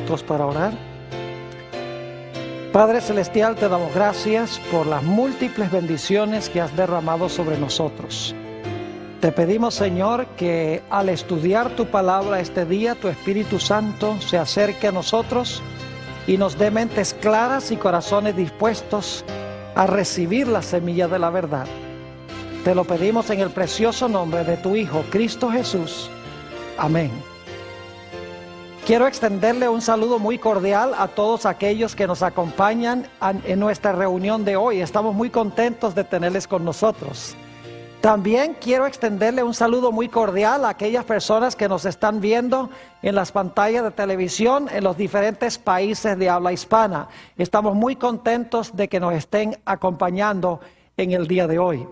rostros para orar. Padre Celestial, te damos gracias por las múltiples bendiciones que has derramado sobre nosotros. Te pedimos, Señor, que al estudiar tu palabra este día, tu Espíritu Santo se acerque a nosotros y nos dé mentes claras y corazones dispuestos a recibir la semilla de la verdad. Te lo pedimos en el precioso nombre de tu Hijo, Cristo Jesús. Amén. Quiero extenderle un saludo muy cordial a todos aquellos que nos acompañan en nuestra reunión de hoy. Estamos muy contentos de tenerles con nosotros. También quiero extenderle un saludo muy cordial a aquellas personas que nos están viendo en las pantallas de televisión en los diferentes países de habla hispana. Estamos muy contentos de que nos estén acompañando en el día de hoy.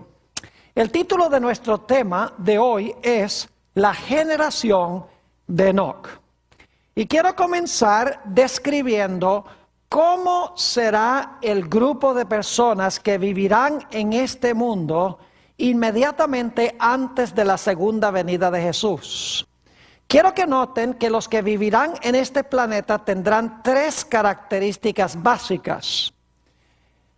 El título de nuestro tema de hoy es La generación de Enoc. Y quiero comenzar describiendo cómo será el grupo de personas que vivirán en este mundo inmediatamente antes de la segunda venida de Jesús. Quiero que noten que los que vivirán en este planeta tendrán tres características básicas.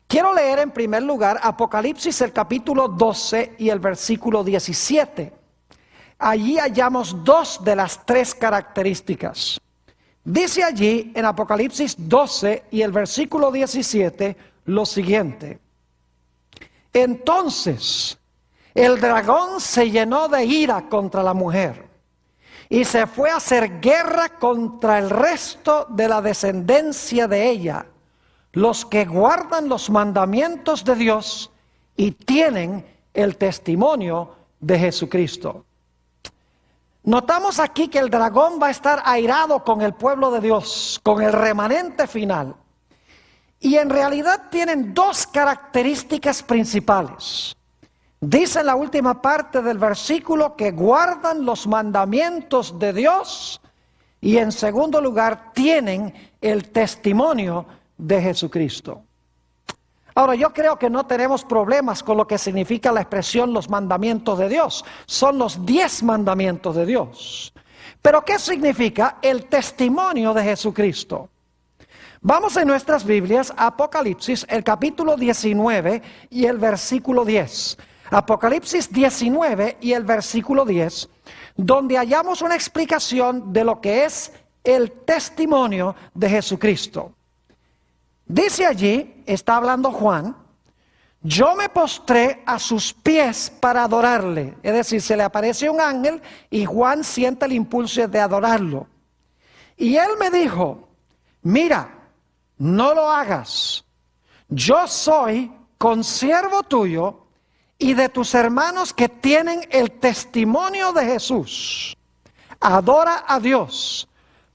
Quiero leer en primer lugar Apocalipsis el capítulo 12 y el versículo 17. Allí hallamos dos de las tres características. Dice allí en Apocalipsis 12 y el versículo 17 lo siguiente. Entonces el dragón se llenó de ira contra la mujer y se fue a hacer guerra contra el resto de la descendencia de ella, los que guardan los mandamientos de Dios y tienen el testimonio de Jesucristo. Notamos aquí que el dragón va a estar airado con el pueblo de Dios, con el remanente final. Y en realidad tienen dos características principales. Dice en la última parte del versículo que guardan los mandamientos de Dios y en segundo lugar tienen el testimonio de Jesucristo. Ahora, yo creo que no tenemos problemas con lo que significa la expresión los mandamientos de Dios. Son los 10 mandamientos de Dios. Pero ¿qué significa el testimonio de Jesucristo? Vamos en nuestras Biblias a Apocalipsis, el capítulo 19 y el versículo 10. Apocalipsis 19 y el versículo 10, donde hallamos una explicación de lo que es el testimonio de Jesucristo. Dice allí, está hablando Juan, yo me postré a sus pies para adorarle. Es decir, se le aparece un ángel y Juan siente el impulso de adorarlo. Y él me dijo, mira, no lo hagas. Yo soy consiervo tuyo y de tus hermanos que tienen el testimonio de Jesús. Adora a Dios,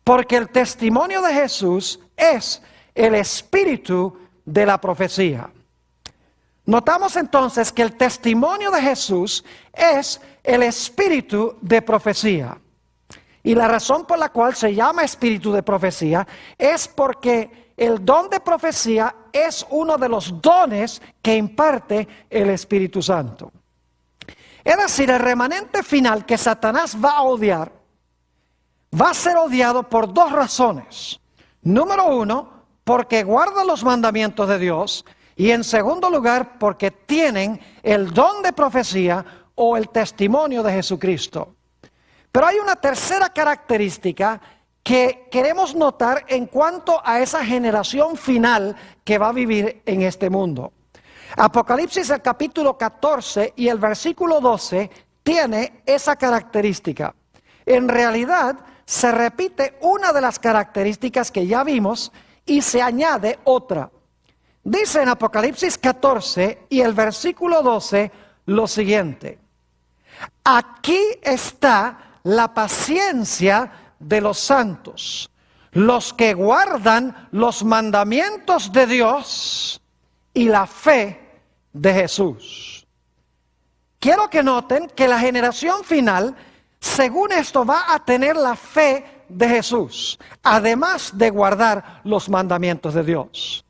porque el testimonio de Jesús es el espíritu de la profecía. Notamos entonces que el testimonio de Jesús es el espíritu de profecía. Y la razón por la cual se llama espíritu de profecía es porque el don de profecía es uno de los dones que imparte el Espíritu Santo. Es decir, el remanente final que Satanás va a odiar, va a ser odiado por dos razones. Número uno, porque guardan los mandamientos de Dios, y en segundo lugar, porque tienen el don de profecía o el testimonio de Jesucristo. Pero hay una tercera característica que queremos notar en cuanto a esa generación final que va a vivir en este mundo. Apocalipsis el capítulo 14 y el versículo 12 tiene esa característica. En realidad se repite una de las características que ya vimos y se añade otra. Dice en Apocalipsis 14 y el versículo 12 lo siguiente. Aquí está la paciencia de los santos, los que guardan los mandamientos de Dios y la fe de Jesús. Quiero que noten que la generación final, según esto, va a tener la fe de Jesús, además de guardar los mandamientos de Dios.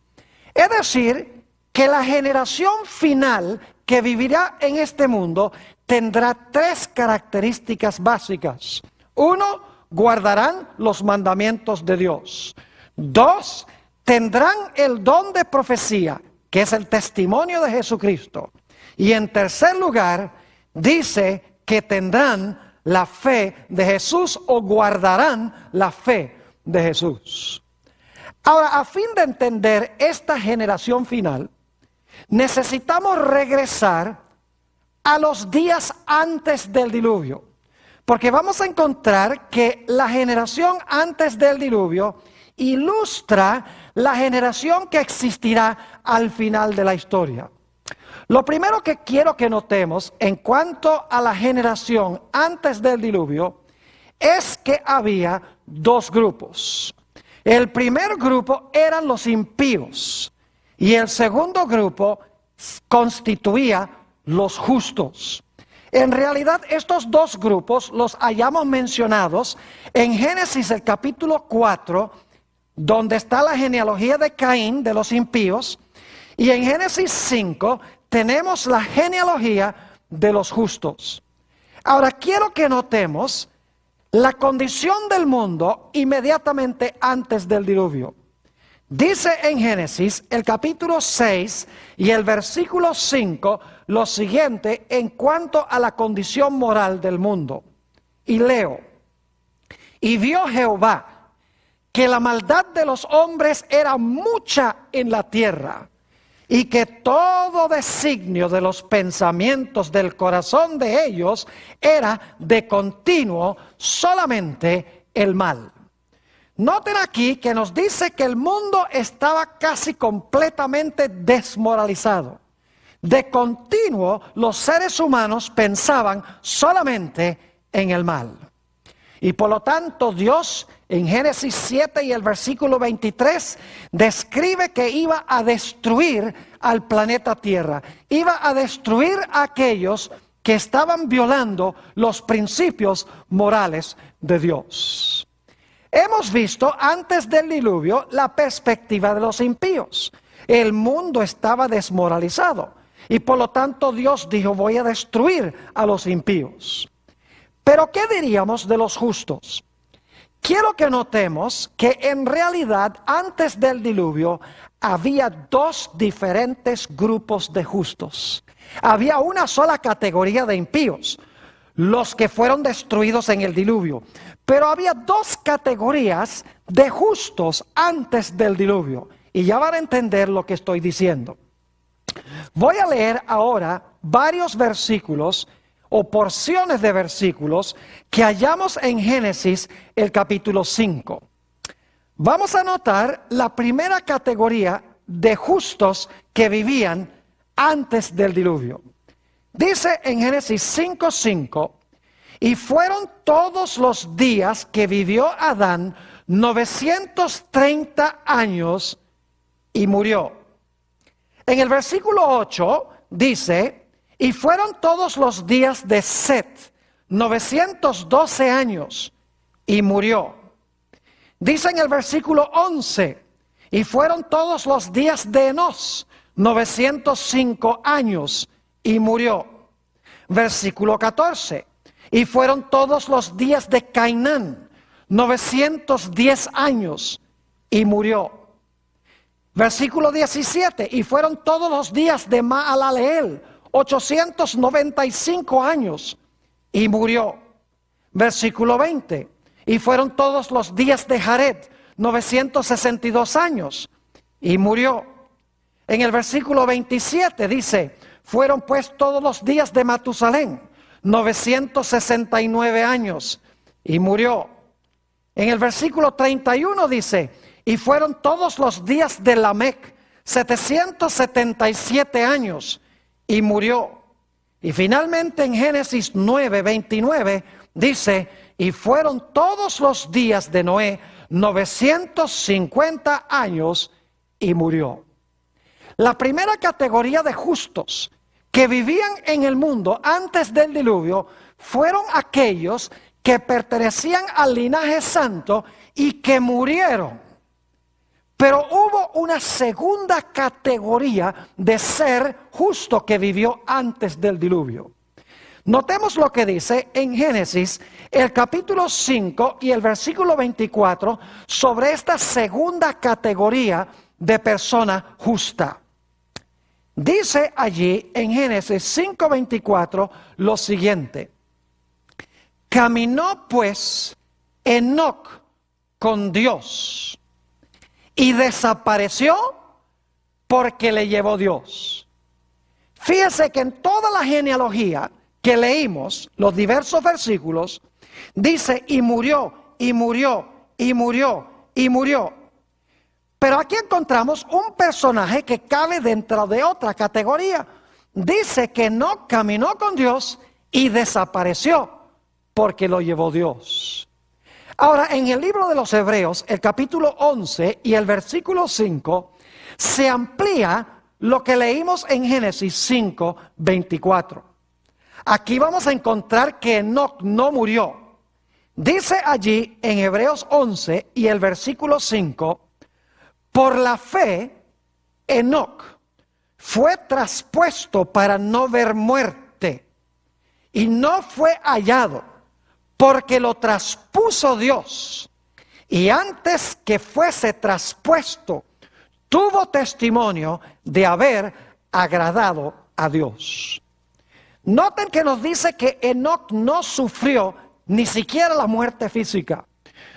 Es decir, que la generación final que vivirá en este mundo tendrá tres características básicas. Uno, guardarán los mandamientos de Dios. 2, tendrán el don de profecía, que es el testimonio de Jesucristo. Y en tercer lugar, dice que tendrán la fe de Jesús o guardarán la fe de Jesús. Ahora, a fin de entender esta generación final, necesitamos regresar a los días antes del diluvio, porque vamos a encontrar que la generación antes del diluvio ilustra la generación que existirá al final de la historia. Lo primero que quiero que notemos en cuanto a la generación antes del diluvio es que había dos grupos. El primer grupo eran los impíos y el segundo grupo constituía los justos. En realidad estos dos grupos los hallamos mencionados en Génesis el capítulo 4, donde está la genealogía de Caín, de los impíos, y en Génesis 5 tenemos la genealogía de los justos. Ahora quiero que notemos la condición del mundo inmediatamente antes del diluvio. Dice en Génesis el capítulo 6 y el versículo 5 lo siguiente en cuanto a la condición moral del mundo. Y leo: y vio Jehová que la maldad de los hombres era mucha en la tierra, y que todo designio de los pensamientos del corazón de ellos era de continuo solamente el mal. Noten aquí que nos dice que el mundo estaba casi completamente desmoralizado. De continuo los seres humanos pensaban solamente en el mal. Y por lo tanto Dios en Génesis 7 y el versículo 23 describe que iba a destruir al planeta Tierra. Iba a destruir a aquellos que estaban violando los principios morales de Dios. Hemos visto antes del diluvio la perspectiva de los impíos. El mundo estaba desmoralizado y por lo tanto Dios dijo: voy a destruir a los impíos. Pero ¿qué diríamos de los justos? Quiero que notemos que en realidad antes del diluvio había dos diferentes grupos de justos. Había una sola categoría de impíos, los que fueron destruidos en el diluvio. Pero había dos categorías de justos antes del diluvio. Y ya van a entender lo que estoy diciendo. Voy a leer ahora varios versículos o porciones de versículos que hallamos en Génesis el capítulo 5. Vamos a notar la primera categoría de justos que vivían antes del diluvio. Dice en Génesis 5:5: y fueron todos los días que vivió Adán 930 años y murió. En el versículo 8 dice: y fueron todos los días de Set 912 años y murió. Dice en el versículo 11: y fueron todos los días de Enos 905 años y murió. Versículo 14: y fueron todos los días de Cainán 910 años y murió. Versículo 17: y fueron todos los días de Maalaleel 895 años y murió. Versículo 20: y fueron todos los días de Jared 962 años y murió. En el versículo 27 dice: fueron pues todos los días de Matusalén 969 años y murió. En el versículo 31 dice: y fueron todos los días de Lamec 777 años y murió. Y finalmente en Génesis 9:29 dice: y fueron todos los días de Noé 950 años y murió. La primera categoría de justos que vivían en el mundo antes del diluvio fueron aquellos que pertenecían al linaje santo y que murieron. Pero hubo una segunda categoría de ser justo que vivió antes del diluvio. Notemos lo que dice en Génesis, el capítulo 5 y el versículo 24, sobre esta segunda categoría de persona justa. Dice allí en Génesis 5:24 lo siguiente: caminó pues Enoc con Dios y desapareció porque le llevó Dios. Fíjese que en toda la genealogía que leímos, los diversos versículos, dice y murió, y murió, y murió, y murió. Pero aquí encontramos un personaje que cabe dentro de otra categoría. Dice que no caminó con Dios y desapareció porque lo llevó Dios. Ahora, en el libro de los Hebreos, el capítulo 11 y el versículo 5, se amplía lo que leímos en Génesis 5:24. Aquí vamos a encontrar que Enoc no murió. Dice allí en Hebreos 11 y el versículo 5, por la fe, Enoc fue traspuesto para no ver muerte y no fue hallado porque lo traspuso Dios. Y antes que fuese traspuesto, tuvo testimonio de haber agradado a Dios. Noten que nos dice que Enoc no sufrió ni siquiera la muerte física.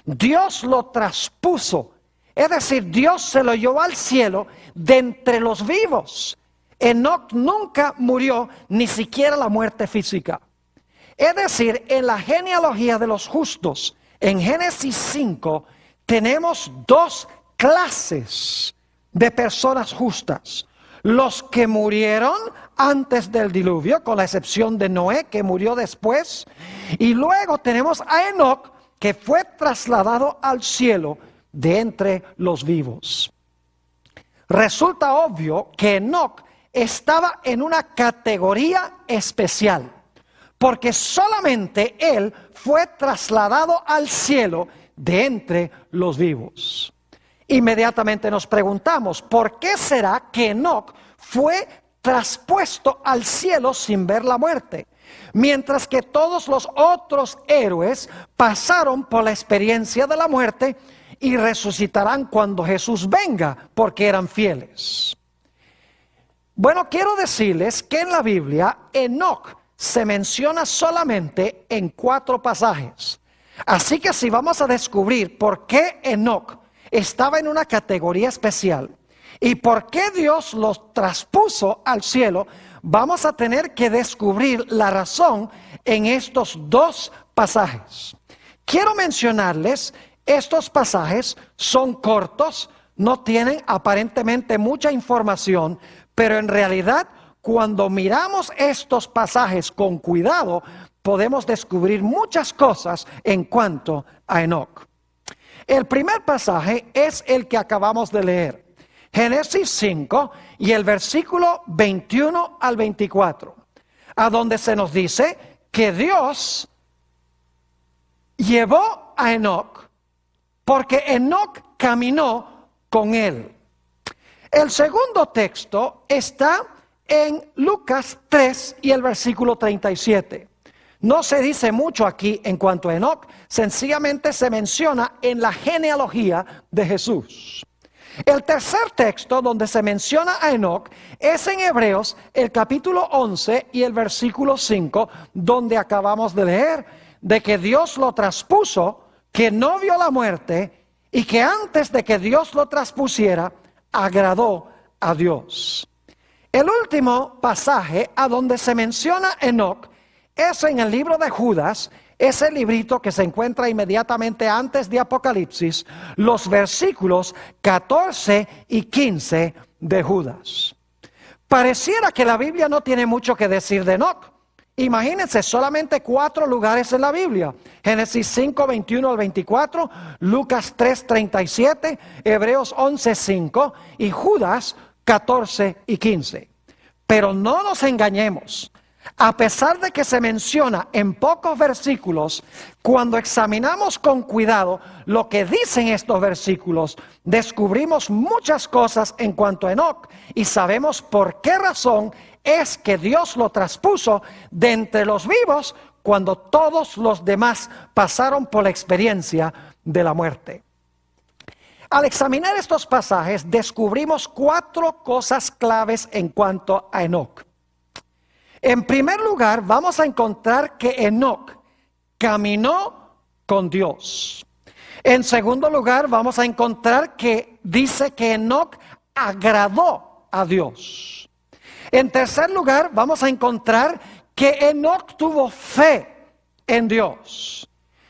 Dios lo traspuso. Es decir, Dios se lo llevó al cielo de entre los vivos. Enoc nunca murió, ni siquiera la muerte física. Es decir, en la genealogía de los justos, en Génesis 5, tenemos dos clases de personas justas. Los que murieron antes del diluvio, con la excepción de Noé, que murió después. Y luego tenemos a Enoc, que fue trasladado al cielo de entre los vivos. Resulta obvio que Enoc estaba en una categoría especial, porque solamente él fue trasladado al cielo de entre los vivos. Inmediatamente nos preguntamos, ¿por qué será que Enoc fue traspuesto al cielo sin ver la muerte? Mientras que todos los otros héroes pasaron por la experiencia de la muerte y resucitarán cuando Jesús venga, porque eran fieles. Bueno, quiero decirles que en la Biblia Enoc se menciona solamente en 4 pasajes. Así que si vamos a descubrir por qué Enoc estaba en una categoría especial y por qué Dios los traspuso al cielo, vamos a tener que descubrir la razón en estos 2 pasajes. Quiero mencionarles, estos pasajes son cortos, no tienen aparentemente mucha información, pero en realidad cuando miramos estos pasajes con cuidado, podemos descubrir muchas cosas en cuanto a Enoc. El primer pasaje es el que acabamos de leer, Génesis 5 y el versículo 21 al 24, a donde se nos dice que Dios llevó a Enoc porque Enoc caminó con él. El segundo texto está en Lucas 3 y el versículo 37. No se dice mucho aquí en cuanto a Enoc, sencillamente se menciona en la genealogía de Jesús. El tercer texto donde se menciona a Enoc es en Hebreos, el capítulo 11 y el versículo 5, donde acabamos de leer de que Dios lo traspuso, que no vio la muerte y que antes de que Dios lo traspusiera, agradó a Dios. El último pasaje a donde se menciona Enoc es en el libro de Judas, ese librito que se encuentra inmediatamente antes de Apocalipsis, los versículos 14 y 15 de Judas. Pareciera que la Biblia no tiene mucho que decir de Enoc. Imagínense, solamente 4 lugares en la Biblia: Génesis 5, 21 al 24, Lucas 3, 37, Hebreos 11, 5 y Judas 14 y 15. Pero no nos engañemos. A pesar de que se menciona en pocos versículos, cuando examinamos con cuidado lo que dicen estos versículos, descubrimos muchas cosas en cuanto a Enoc y sabemos por qué razón es que Dios lo traspuso de entre los vivos cuando todos los demás pasaron por la experiencia de la muerte. Al examinar estos pasajes, descubrimos 4 cosas claves en cuanto a Enoc. En primer lugar, vamos a encontrar que Enoc caminó con Dios. En segundo lugar, vamos a encontrar que dice que Enoc agradó a Dios. En tercer lugar, vamos a encontrar que Enoc tuvo fe en Dios.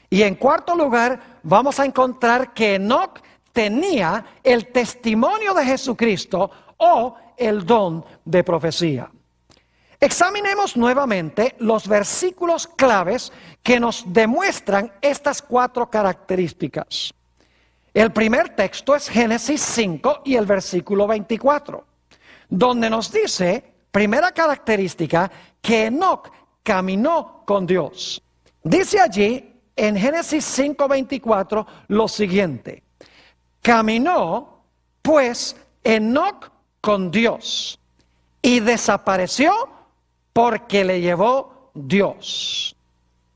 Y en cuarto lugar, vamos a encontrar que Enoc tenía el testimonio de Jesucristo o el don de profecía. Examinemos nuevamente los versículos claves que nos demuestran estas 4 características. El primer texto es Génesis 5 y el versículo 24, donde nos dice, primera característica, que Enoc caminó con Dios. Dice allí en Génesis 5:24 lo siguiente: caminó pues Enoc con Dios y desapareció porque le llevó Dios.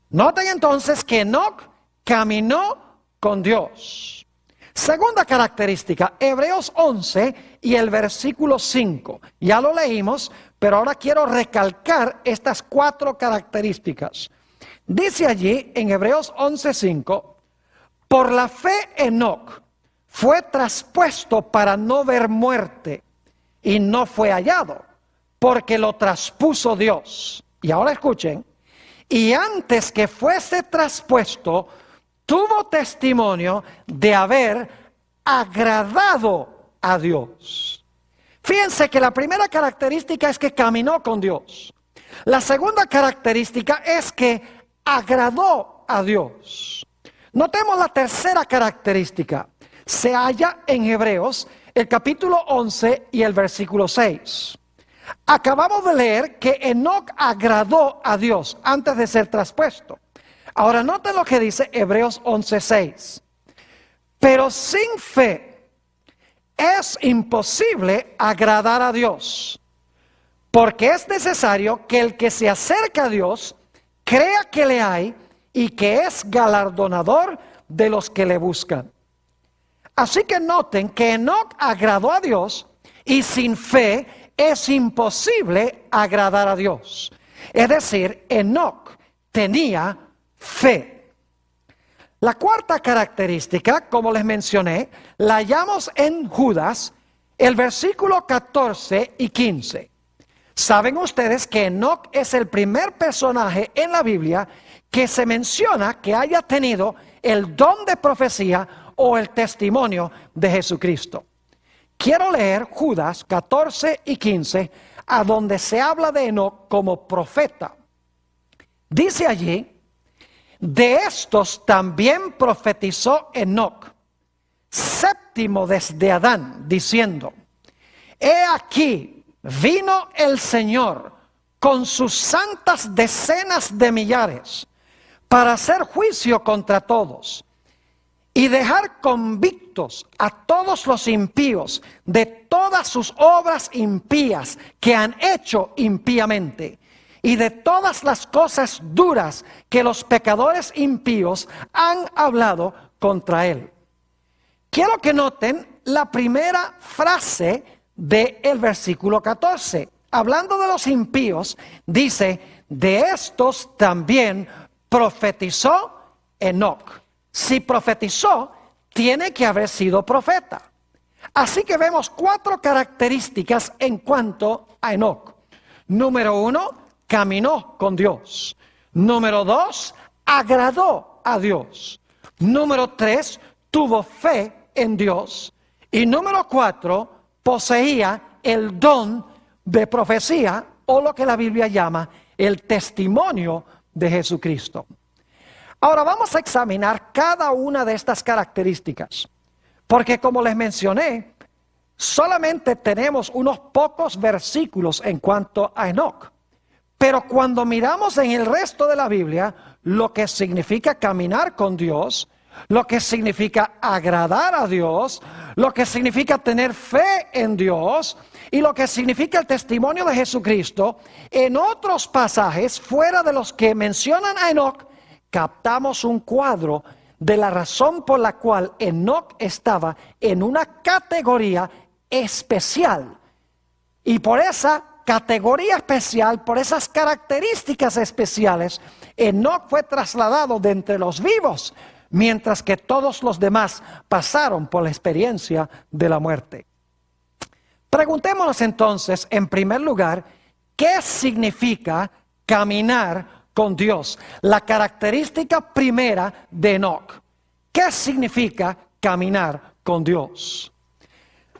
Noten entonces que Enoc caminó con Dios. Segunda característica, Hebreos 11 y el versículo 5. Ya lo leímos, pero ahora quiero recalcar estas 4 características. Dice allí en Hebreos 11:5, por la fe Enoc fue traspuesto para no ver muerte y no fue hallado, porque lo traspuso Dios. Y ahora escuchen, y antes que fuese traspuesto, tuvo testimonio de haber agradado a Dios. Fíjense que la primera característica es que caminó con Dios. La segunda característica es que agradó a Dios. Notemos la tercera característica. Se halla en Hebreos, el capítulo 11 y el versículo 6. Acabamos de leer que Enoc agradó a Dios antes de ser traspuesto. Ahora noten lo que dice Hebreos 11:6. Pero sin fe es imposible agradar a Dios, porque es necesario que el que se acerca a Dios crea que le hay y que es galardonador de los que le buscan. Así que noten que Enoc agradó a Dios y sin fe es imposible agradar a Dios. Es decir, Enoc tenía fe. La cuarta característica, como les mencioné, la hallamos en Judas, el versículo 14 y 15. Saben ustedes que Enoc es el primer personaje en la Biblia que se menciona que haya tenido el don de profecía o el testimonio de Jesucristo. Quiero leer Judas 14 y 15, a donde se habla de Enoc como profeta. Dice allí, de estos también profetizó Enoc, séptimo desde Adán, diciendo, he aquí, vino el Señor con sus santas decenas de millares para hacer juicio contra todos y dejar convictos a todos los impíos de todas sus obras impías que han hecho impíamente y de todas las cosas duras que los pecadores impíos han hablado contra él. Quiero que noten la primera frase del versículo 14. Hablando de los impíos, dice, de estos también profetizó Enoc. Si profetizó, tiene que haber sido profeta. Así que vemos 4 características en cuanto a Enoc. Número 1, caminó con Dios. Número 2, agradó a Dios. Número 3, tuvo fe en Dios. Y número 4, poseía el don de profecía, o lo que la Biblia llama el testimonio de Jesucristo. Ahora vamos a examinar cada una de estas características, porque como les mencioné, solamente tenemos unos pocos versículos en cuanto a Enoc, Pero cuando miramos en el resto de la Biblia, lo que significa caminar con Dios, lo que significa agradar a Dios, lo que significa tener fe en Dios y lo que significa el testimonio de Jesucristo, en otros pasajes fuera de los que mencionan a Enoc, captamos un cuadro de la razón por la cual Enoc estaba en una categoría especial. Y por esa categoría especial, por esas características especiales, Enoc fue trasladado de entre los vivos, mientras que todos los demás pasaron por la experiencia de la muerte. Preguntémonos entonces, en primer lugar, ¿qué significa caminar con Dios? La característica primera de Enoc. ¿Qué significa caminar con Dios?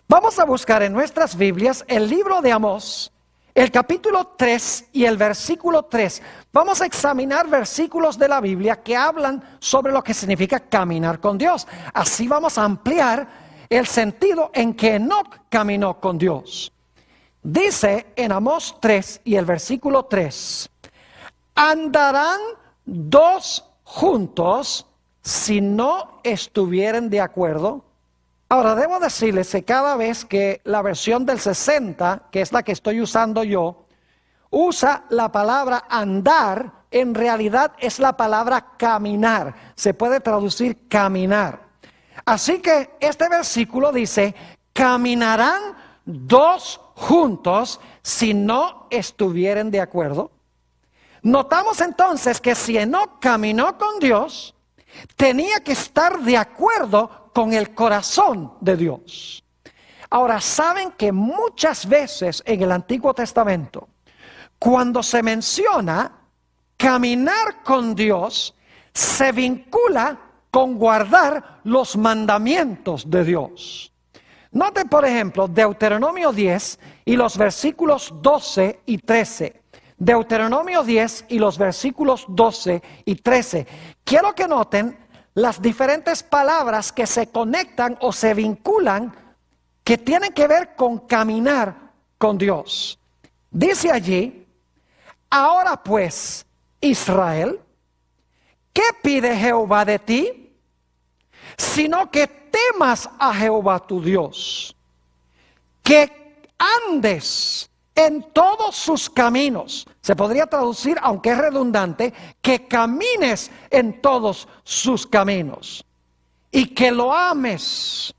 Vamos a buscar en nuestras Biblias el libro de Amós, el capítulo 3 y el versículo 3. Vamos a examinar versículos de la Biblia que hablan sobre lo que significa caminar con Dios. Así vamos a ampliar el sentido en que Enoc caminó con Dios. Dice en Amós 3 y el versículo 3: ¿andarán dos juntos si no estuvieren de acuerdo? Ahora, debo decirles que cada vez que la versión del 60, que es la que estoy usando yo, usa la palabra andar, en realidad es la palabra caminar. Se puede traducir caminar. Así que este versículo dice: ¿caminarán dos juntos si no estuvieren de acuerdo? Notamos entonces que si Enoc caminó con Dios, tenía que estar de acuerdo con el corazón de Dios. Ahora, saben que muchas veces en el Antiguo Testamento, cuando se menciona caminar con Dios, se vincula con guardar los mandamientos de Dios. Note, por ejemplo, Deuteronomio 10 y los versículos 12 y 13. Deuteronomio 10 y los versículos 12 y 13. Quiero que noten las diferentes palabras que se conectan o se vinculan, que tienen que ver con caminar con Dios. Dice allí: ahora pues, Israel, ¿qué pide Jehová de ti? Sino que temas a Jehová tu Dios, que andes en todos sus caminos. Se podría traducir, aunque es redundante, que camines en todos sus caminos, y que lo ames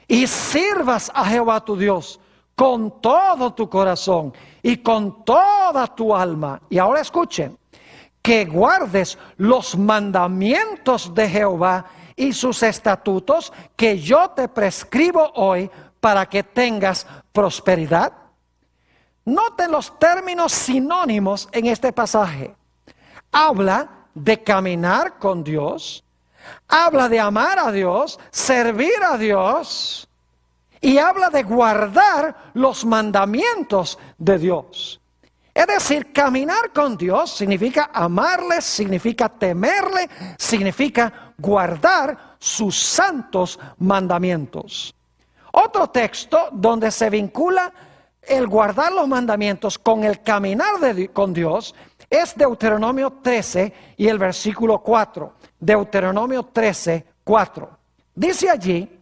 y sirvas a Jehová tu Dios con todo tu corazón y con toda tu alma. Y ahora escuchen: que guardes los mandamientos de Jehová y sus estatutos que yo te prescribo hoy, para que tengas prosperidad. Noten los términos sinónimos en este pasaje. Habla de caminar con Dios, habla de amar a Dios, servir a Dios, y habla de guardar los mandamientos de Dios. Es decir, caminar con Dios significa amarle, significa temerle, significa guardar sus santos mandamientos. Otro texto donde se vincula el guardar los mandamientos con el caminar con Dios es Deuteronomio 13 y el versículo 4. Deuteronomio 13, 4. Dice allí: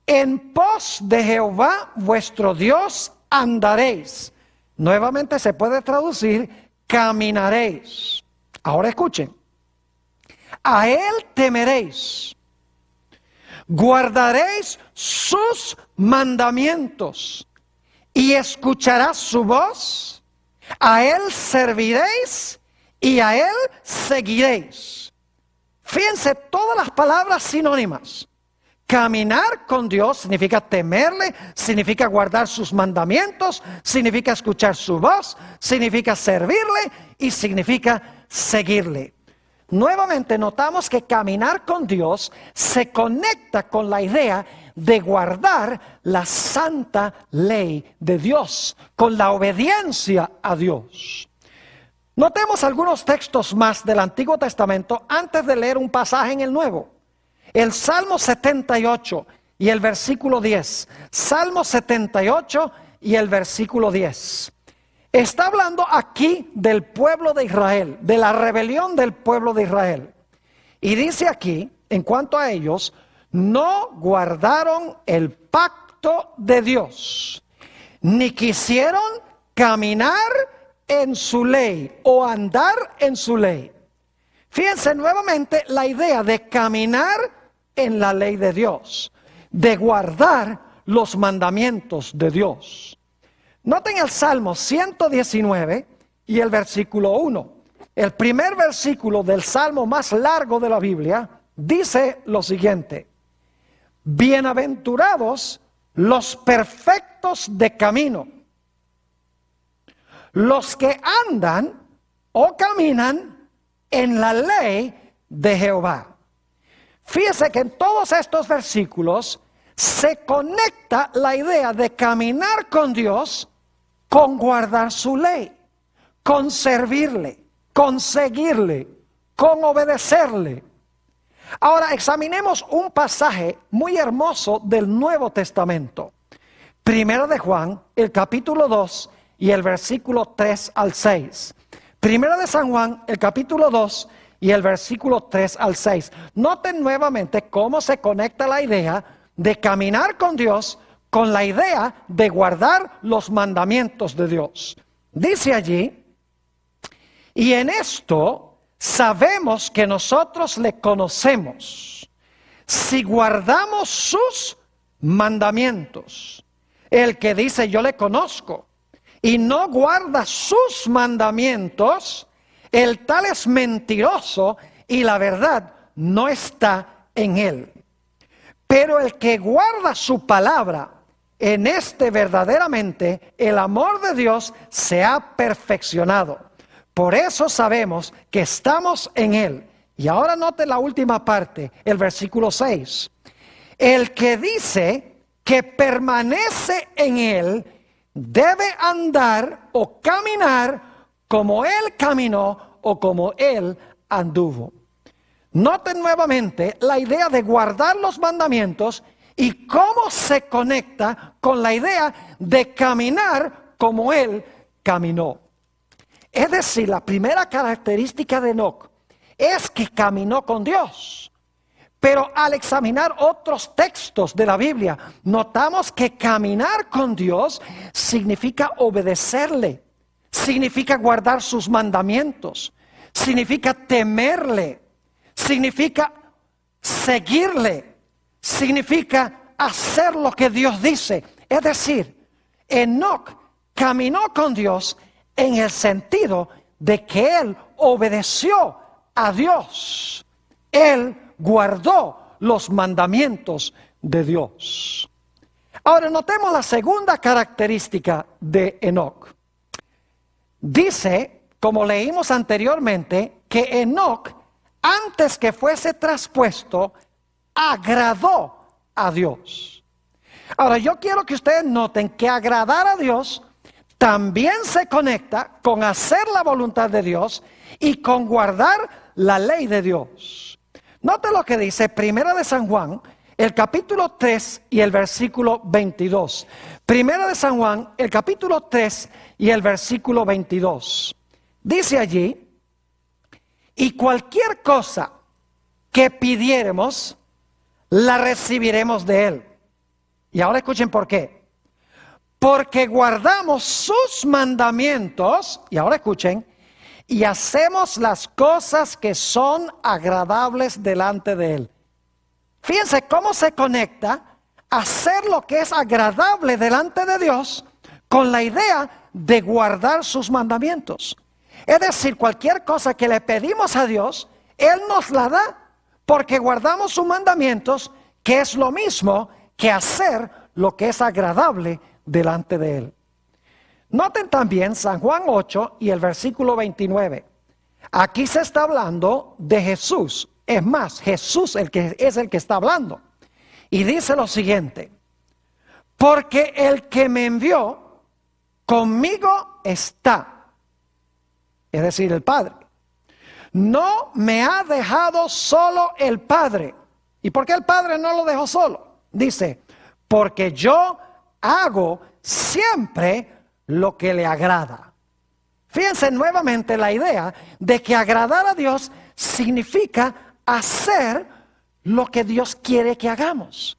en pos de Jehová vuestro Dios andaréis. Nuevamente se puede traducir caminaréis. Ahora escuchen: a él temeréis, guardaréis sus mandamientos y escucharás su voz, a él serviréis y a él seguiréis. Fíjense todas las palabras sinónimas. Caminar con Dios significa temerle, significa guardar sus mandamientos, significa escuchar su voz, significa servirle y significa seguirle. Nuevamente notamos que caminar con Dios se conecta con la idea de guardar la santa ley de Dios, con la obediencia a Dios. Notemos algunos textos más del Antiguo Testamento antes de leer un pasaje en el Nuevo. El Salmo 78 y el versículo 10. Salmo 78 y el versículo 10. Está hablando aquí del pueblo de Israel, de la rebelión del pueblo de Israel. Y dice aquí, en cuanto a ellos, no guardaron el pacto de Dios, ni quisieron caminar en su ley o andar en su ley. Fíjense nuevamente la idea de caminar en la ley de Dios, de guardar los mandamientos de Dios. Noten el Salmo 119 y el versículo 1. El primer versículo del Salmo más largo de la Biblia dice lo siguiente: bienaventurados los perfectos de camino, los que andan o caminan en la ley de Jehová. Fíjese que en todos estos versículos se conecta la idea de caminar con Dios con guardar su ley, con servirle, con seguirle, con obedecerle. Ahora examinemos un pasaje muy hermoso del Nuevo Testamento. Primera de Juan, el capítulo 2 y el versículo 3 al 6. Primera de San Juan, el capítulo 2 y el versículo 3 al 6. Noten nuevamente cómo se conecta la idea de caminar con Dios con la idea de guardar los mandamientos de Dios. Dice allí: y en esto sabemos que nosotros le conocemos, si guardamos sus mandamientos. El que dice yo le conozco y no guarda sus mandamientos, el tal es mentiroso y la verdad no está en él. Pero el que guarda su palabra, en este verdaderamente el amor de Dios se ha perfeccionado. Por eso sabemos que estamos en él. Y ahora note la última parte, el versículo 6. El que dice que permanece en él debe andar o caminar como él caminó o como él anduvo. Noten nuevamente la idea de guardar los mandamientos y cómo se conecta con la idea de caminar como él caminó. Es decir, la primera característica de Enoc es que caminó con Dios. Pero al examinar otros textos de la Biblia, notamos que caminar con Dios significa obedecerle, significa guardar sus mandamientos, significa temerle, significa seguirle, significa hacer lo que Dios dice. Es decir, Enoc caminó con Dios en el sentido de que él obedeció a Dios. Él guardó los mandamientos de Dios. Ahora notemos la segunda característica de Enoc. Dice, como leímos anteriormente, que Enoc, antes que fuese traspuesto, agradó a Dios. Ahora yo quiero que ustedes noten que agradar a Dios también se conecta con hacer la voluntad de Dios y con guardar la ley de Dios. Note lo que dice Primera de San Juan, el capítulo 3 y el versículo 22. Primera de San Juan, el capítulo 3 y el versículo 22. Dice allí: y cualquier cosa que pidiéremos, la recibiremos de él. Y ahora escuchen por qué. Porque guardamos sus mandamientos, y ahora escuchen, y hacemos las cosas que son agradables delante de él. Fíjense cómo se conecta hacer lo que es agradable delante de Dios con la idea de guardar sus mandamientos. Es decir, cualquier cosa que le pedimos a Dios, Él nos la da porque guardamos sus mandamientos, que es lo mismo que hacer lo que es agradable delante de Él. Noten también San Juan 8 y el versículo 29. Aquí se está hablando de Jesús. Es más, Jesús es el que está hablando. Y dice lo siguiente: porque el que me envió conmigo está, es decir, el Padre. No me ha dejado solo el Padre. ¿Y por qué el Padre no lo dejó solo? Dice, porque yo hago siempre lo que le agrada. Fíjense nuevamente la idea de que agradar a Dios significa hacer lo que Dios quiere que hagamos.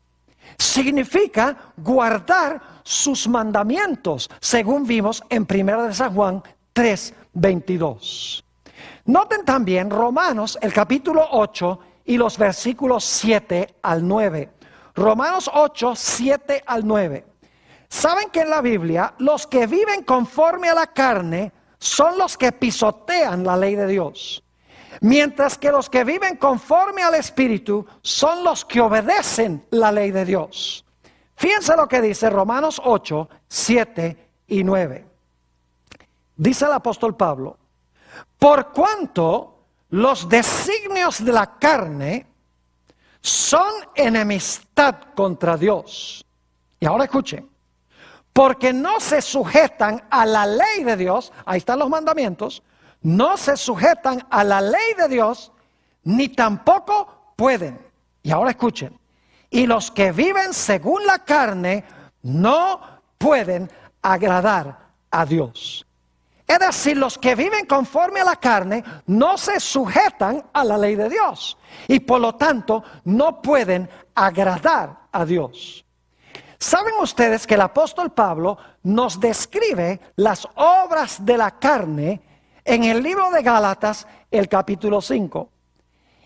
Significa guardar sus mandamientos, según vimos en 1 de San Juan 3:22. Noten también Romanos, el capítulo 8 y los versículos 7 al 9. Romanos 8, 7 al 9. Saben que en la Biblia los que viven conforme a la carne son los que pisotean la ley de Dios, mientras que los que viven conforme al Espíritu son los que obedecen la ley de Dios. Fíjense lo que dice Romanos 8, 7 y 9. Dice el apóstol Pablo: por cuanto los designios de la carne son enemistad contra Dios. Y ahora escuchen: porque no se sujetan a la ley de Dios, ahí están los mandamientos, no se sujetan a la ley de Dios, ni tampoco pueden. Y ahora escuchen: y los que viven según la carne no pueden agradar a Dios. Es decir, los que viven conforme a la carne no se sujetan a la ley de Dios y por lo tanto no pueden agradar a Dios. ¿Saben ustedes que el apóstol Pablo nos describe las obras de la carne en el libro de Gálatas, el capítulo 5?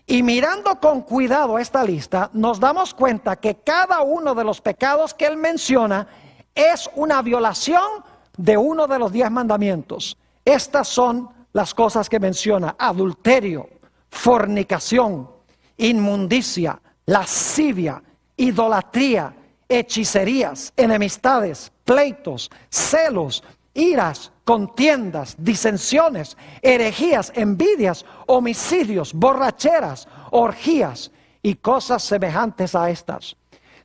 Y mirando con cuidado esta lista, nos damos cuenta que cada uno de los pecados que él menciona es una violación de uno de los 10 mandamientos. Estas son las cosas que menciona: adulterio, fornicación, inmundicia, lascivia, idolatría, hechicerías, enemistades, pleitos, celos, iras, contiendas, disensiones, herejías, envidias, homicidios, borracheras, orgías y cosas semejantes a estas.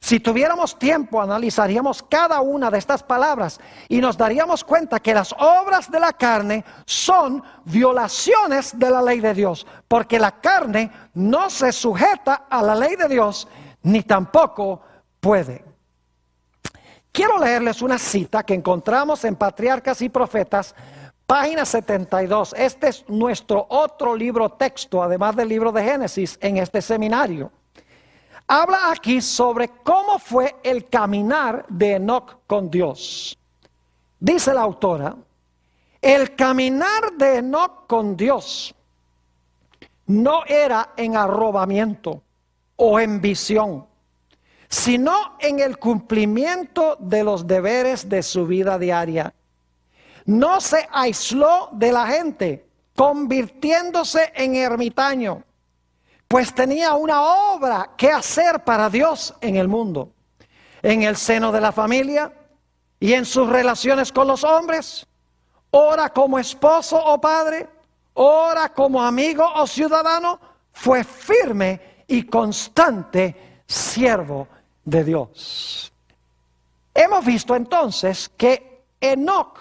Si tuviéramos tiempo, analizaríamos cada una de estas palabras y nos daríamos cuenta que las obras de la carne son violaciones de la ley de Dios, porque la carne no se sujeta a la ley de Dios, ni tampoco puede. Quiero leerles una cita que encontramos en Patriarcas y Profetas, página 72. Este es nuestro otro libro texto, además del libro de Génesis, en este seminario. Habla aquí sobre cómo fue el caminar de Enoc con Dios. Dice la autora: el caminar de Enoc con Dios no era en arrobamiento o en visión, sino en el cumplimiento de los deberes de su vida diaria. No se aisló de la gente, convirtiéndose en ermitaño, pues tenía una obra que hacer para Dios en el mundo, en el seno de la familia y en sus relaciones con los hombres, ora como esposo o padre, ora como amigo o ciudadano. Fue firme y constante siervo de Dios. Hemos visto entonces que Enoc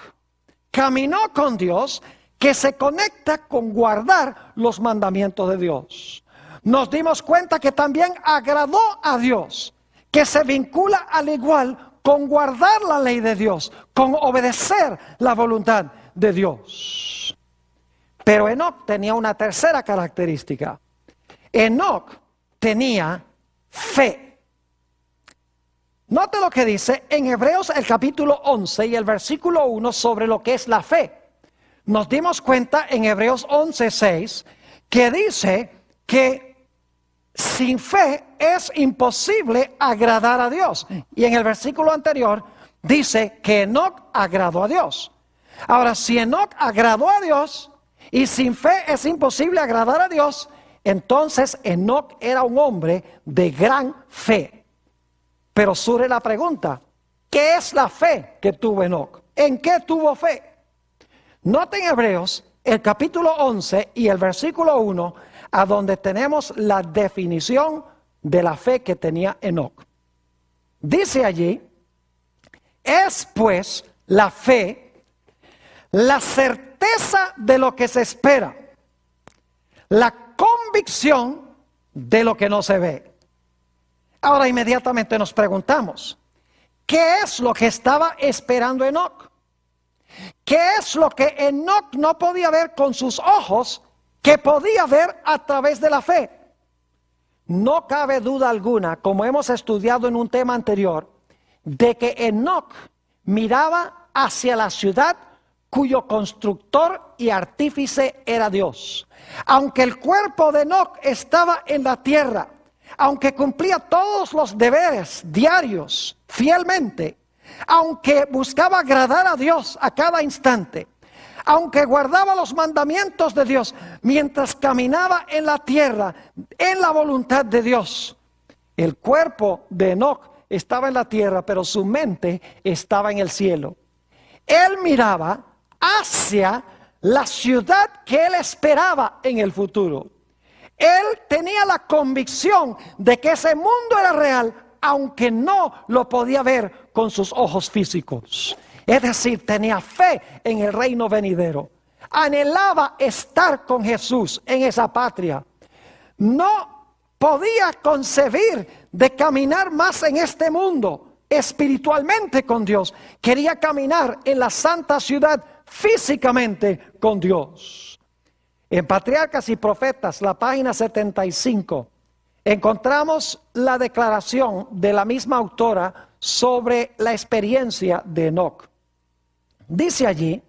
caminó con Dios, que se conecta con guardar los mandamientos de Dios. Nos dimos cuenta que también agradó a Dios, que se vincula al igual con guardar la ley de Dios, con obedecer la voluntad de Dios. Pero Enoc tenía una tercera característica. Enoc tenía fe. Note lo que dice en Hebreos el capítulo 11 y el versículo 1 sobre lo que es la fe. Nos dimos cuenta en Hebreos 11:6 que dice que sin fe es imposible agradar a Dios. Y en el versículo anterior dice que Enoc agradó a Dios. Ahora, si Enoc agradó a Dios y sin fe es imposible agradar a Dios, entonces Enoc era un hombre de gran fe. Pero surge la pregunta: ¿qué es la fe que tuvo Enoc? ¿En qué tuvo fe? Noten Hebreos el capítulo 11 y el versículo 1, a donde tenemos la definición de la fe que tenía Enoc. Dice allí: es pues la fe la certeza de lo que se espera, la convicción de lo que no se ve. Ahora inmediatamente nos preguntamos: ¿qué es lo que estaba esperando Enoc? ¿Qué es lo que Enoc no podía ver con sus ojos, que podía ver a través de la fe? No cabe duda alguna, como hemos estudiado en un tema anterior, de que Enoc miraba hacia la ciudad cuyo constructor y artífice era Dios. Aunque el cuerpo de Enoc estaba en la tierra, aunque cumplía todos los deberes diarios fielmente, aunque buscaba agradar a Dios a cada instante, aunque guardaba los mandamientos de Dios, mientras caminaba en la tierra, en la voluntad de Dios, el cuerpo de Enoc estaba en la tierra, pero su mente estaba en el cielo. Él miraba hacia la ciudad que él esperaba en el futuro. Él tenía la convicción de que ese mundo era real, aunque no lo podía ver con sus ojos físicos. Es decir, tenía fe en el reino venidero. Anhelaba estar con Jesús en esa patria. No podía concebir de caminar más en este mundo espiritualmente con Dios. Quería caminar en la santa ciudad físicamente con Dios. En Patriarcas y Profetas, la página 75, encontramos la declaración de la misma autora sobre la experiencia de Enoc. Dice allí: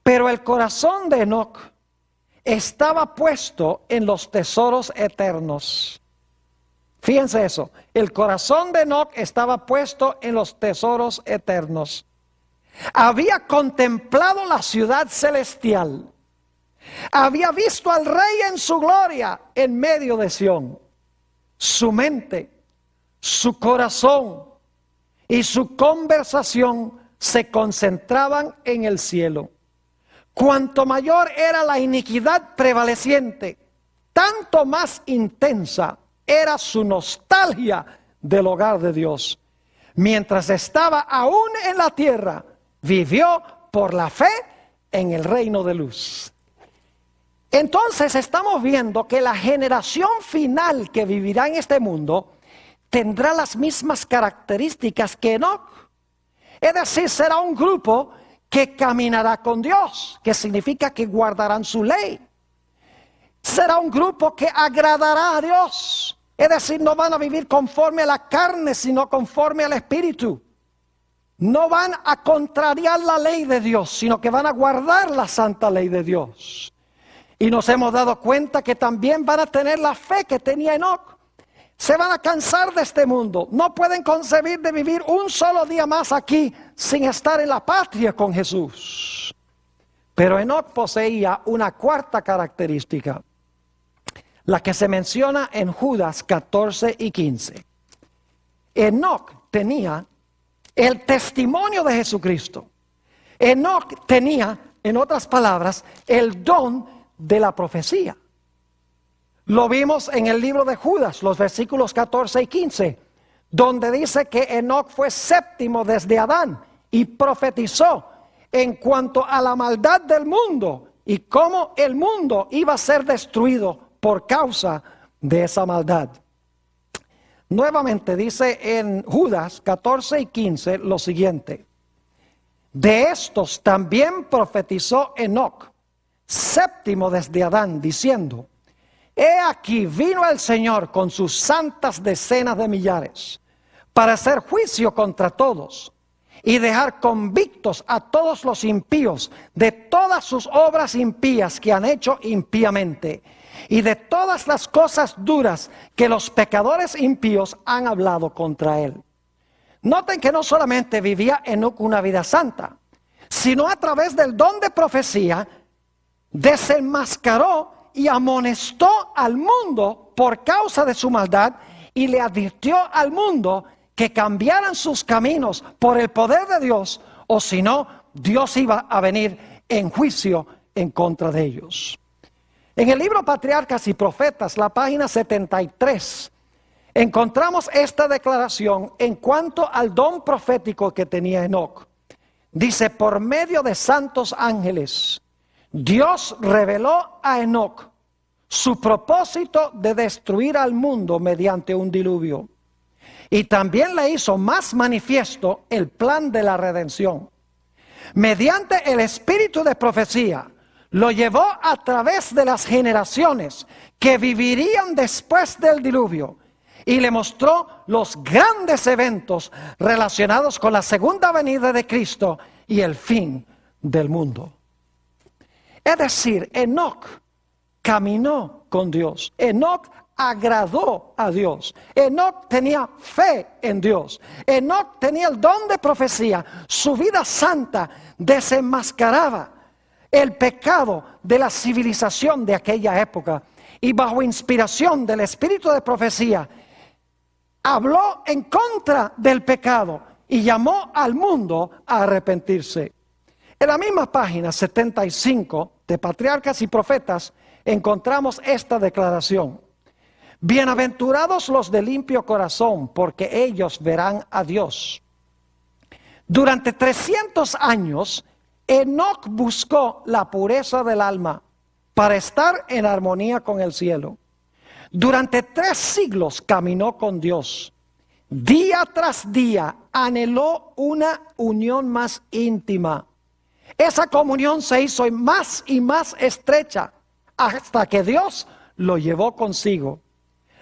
pero el corazón de Enoc estaba puesto en los tesoros eternos. Fíjense eso, el corazón de Enoc estaba puesto en los tesoros eternos. Había contemplado la ciudad celestial. Había visto al Rey en su gloria en medio de Sión. Su mente, su corazón y su conversación se concentraban en el cielo. Cuanto mayor era la iniquidad prevaleciente, tanto más intensa era su nostalgia del hogar de Dios. Mientras estaba aún en la tierra, vivió por la fe en el reino de luz. Entonces estamos viendo que la generación final que vivirá en este mundo tendrá las mismas características que Enoc. Es decir, será un grupo que caminará con Dios, que significa que guardarán su ley. Será un grupo que agradará a Dios. Es decir, no van a vivir conforme a la carne, sino conforme al Espíritu. No van a contrariar la ley de Dios, sino que van a guardar la santa ley de Dios. Y nos hemos dado cuenta que también van a tener la fe que tenía Enoc. Se van a cansar de este mundo. No pueden concebir de vivir un solo día más aquí sin estar en la patria con Jesús. Pero Enoc poseía una cuarta característica, la que se menciona en Judas 14 y 15. Enoc tenía el testimonio de Jesucristo. Enoc tenía, en otras palabras, el don de la profecía. Lo vimos en el libro de Judas, los versículos 14 y 15, donde dice que Enoc fue séptimo desde Adán y profetizó en cuanto a la maldad del mundo y cómo el mundo iba a ser destruido por causa de esa maldad. Nuevamente dice en Judas 14 y 15 lo siguiente: de estos también profetizó Enoc, séptimo desde Adán, diciendo: he aquí vino el Señor con sus santas decenas de millares para hacer juicio contra todos y dejar convictos a todos los impíos de todas sus obras impías que han hecho impíamente y de todas las cosas duras que los pecadores impíos han hablado contra él. Noten que no solamente vivía Enoc una vida santa, sino a través del don de profecía desenmascaró y amonestó al mundo por causa de su maldad y le advirtió al mundo que cambiaran sus caminos por el poder de Dios, o si no, Dios iba a venir en juicio en contra de ellos. En el libro Patriarcas y Profetas, la página 73, encontramos esta declaración en cuanto al don profético que tenía Enoc. Dice: por medio de santos ángeles, Dios reveló a Enoc su propósito de destruir al mundo mediante un diluvio. Y también le hizo más manifiesto el plan de la redención. mediante el espíritu de profecía, lo llevó a través de las generaciones que vivirían después del diluvio y le mostró los grandes eventos relacionados con la segunda venida de Cristo y el fin del mundo. Es decir, Enoc caminó con Dios. Enoc agradó a Dios. Enoc tenía fe en Dios. Enoc tenía el don de profecía. Su vida santa desenmascaraba el pecado de la civilización de aquella época. Y bajo inspiración del espíritu de profecía, habló en contra del pecado y llamó al mundo a arrepentirse. En la misma página 75 de Patriarcas y Profetas encontramos esta declaración: bienaventurados los de limpio corazón, porque ellos verán a Dios. Durante 300 años, Enoc buscó la pureza del alma para estar en armonía con el cielo. Durante 3 siglos caminó con Dios. Día tras día anheló una unión más íntima. Esa comunión se hizo más y más estrecha hasta que Dios lo llevó consigo.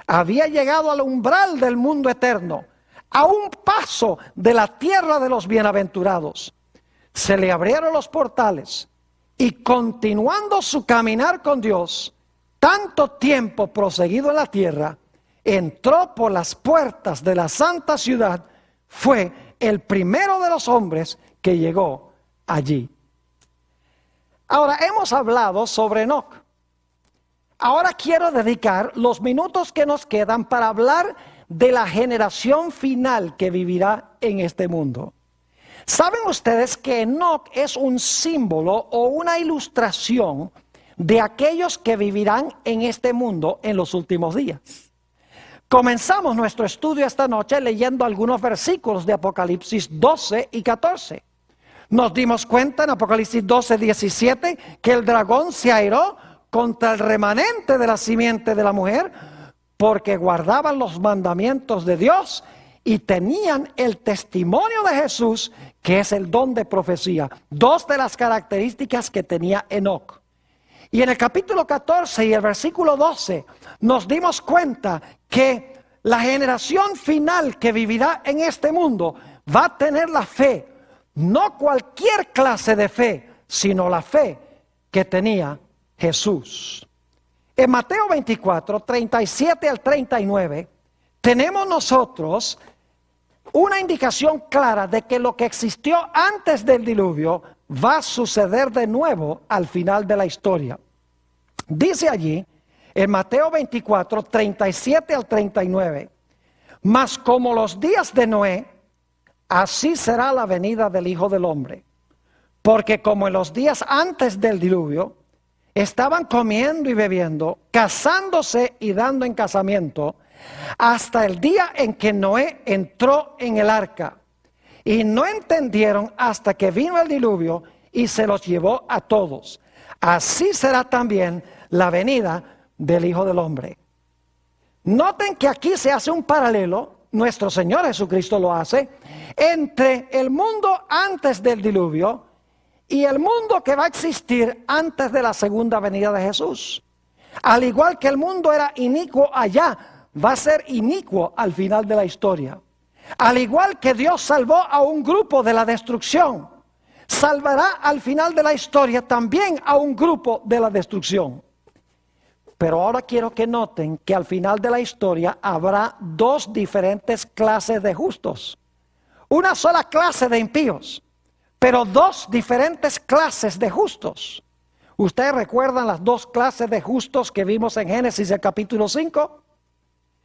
Había llegado al umbral del mundo eterno, a un paso de la tierra de los bienaventurados. Se le abrieron los portales y, continuando su caminar con Dios, tanto tiempo proseguido en la tierra, entró por las puertas de la santa ciudad. Fue el primero de los hombres que llegó allí. Ahora, hemos hablado sobre Enoc. Ahora quiero dedicar los minutos que nos quedan para hablar de la generación final que vivirá en este mundo. ¿Saben ustedes que Enoc es un símbolo o una ilustración de aquellos que vivirán en este mundo en los últimos días? Comenzamos nuestro estudio esta noche leyendo algunos versículos de Apocalipsis 12 y 14. Nos dimos cuenta en Apocalipsis 12, 17 que el dragón se airó contra el remanente de la simiente de la mujer porque guardaban los mandamientos de Dios y tenían el testimonio de Jesús, que es el don de profecía. 2 de las características que tenía Enoc. Y en el capítulo 14 y el versículo 12 nos dimos cuenta que la generación final que vivirá en este mundo va a tener la fe, no cualquier clase de fe, sino la fe que tenía Jesús. En Mateo 24, 37 al 39, tenemos nosotros una indicación clara de que lo que existió antes del diluvio va a suceder de nuevo al final de la historia. Dice allí, en Mateo 24, 37 al 39, mas como los días de Noé, así será la venida del Hijo del Hombre. Porque como en los días antes del diluvio, estaban comiendo y bebiendo, casándose y dando en casamiento, hasta el día en que Noé entró en el arca. Y no entendieron hasta que vino el diluvio y se los llevó a todos. Así será también la venida del Hijo del Hombre. Noten que aquí se hace un paralelo, nuestro Señor Jesucristo lo hace, entre el mundo antes del diluvio y el mundo que va a existir antes de la segunda venida de Jesús. Al igual que el mundo era inicuo allá, va a ser inicuo al final de la historia. Al igual que Dios salvó a un grupo de la destrucción, salvará al final de la historia también a un grupo de la destrucción. Pero ahora quiero que noten que al final de la historia habrá 2 diferentes clases de justos. Una sola clase de impíos, pero 2 diferentes clases de justos. ¿Ustedes recuerdan las 2 clases de justos que vimos en Génesis el capítulo 5?